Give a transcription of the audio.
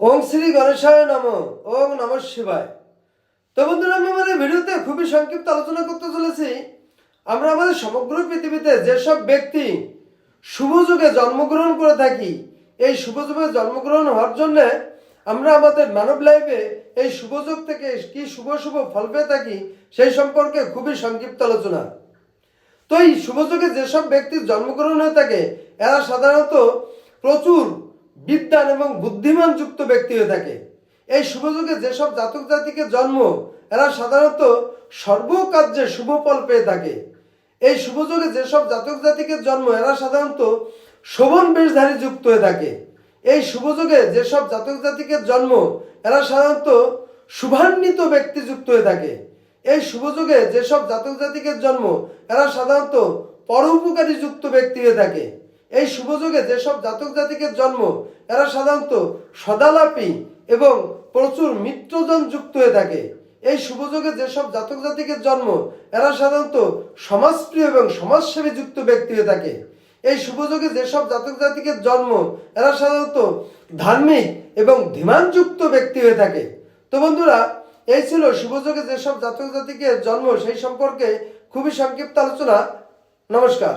ওম শ্রী গণেশায় নমঃ। ওম নমঃ শিবায়। তো বন্ধুরা, আমি আমাদের ভিডিওতে খুবই সংক্ষিপ্ত আলোচনা করতে চলেছি। আমরা আমাদের সমগ্র পৃথিবীতে যেসব ব্যক্তি শুভ যুগে জন্মগ্রহণ করে থাকি, এই শুভ যুগে জন্মগ্রহণ হওয়ার জন্য আমরা আমাদের মানব লাইফে এই শুভ যুগ থেকে কি শুভ শুভ ফল পেয়ে থাকি, সেই সম্পর্কে খুবই সংক্ষিপ্ত আলোচনা। তো এই শুভ যুগে যেসব ব্যক্তির জন্মগ্রহণ হয়ে থাকে, এরা সাধারণত প্রচুর বিদ্বান এবং বুদ্ধিমান যুক্ত ব্যক্তি হয়ে থাকে। এই শুভ যুগে যেসব জাতক জাতিকের জন্ম, এরা সাধারণত সর্বকার্যে শুভ ফল পেয়ে থাকে। এই শুভ যুগে যেসব জাতক জাতিকের জন্ম, এরা সাধারণত শোভন বেশধারী যুক্ত হয়ে থাকে। এই শুভ যুগে যেসব জাতক জাতিকের জন্ম, এরা সাধারণত শুভান্বিত ব্যক্তি যুক্ত হয়ে থাকে। এই শুভ যুগে যেসব জাতক জাতিকের জন্ম, এরা সাধারণত পরোপকারী যুক্ত ব্যক্তি হয়ে থাকে। এই শুভ যুগে যেসব জাতক জাতিকের জন্ম, এরা সাধারণত সদালাপী এবং প্রচুর মিত্রজন যুক্ত হয়ে থাকে। এই শুভ যুগে যেসব জাতক জাতিকের জন্ম, এরা সাধারণত সমাজপ্রিয় এবং সমাজসেবী যুক্ত ব্যক্তি হয়ে থাকে। এই শুভ যুগে যেসব জাতক জাতিকের জন্ম, এরা সাধারণত ধার্মিক এবং ধীমান যুক্ত ব্যক্তি হয়ে থাকে। তো বন্ধুরা, এই ছিল শুভ যুগে যেসব জাতক জাতিকের জন্ম সেই সম্পর্কে খুবই সংক্ষিপ্ত আলোচনা। নমস্কার।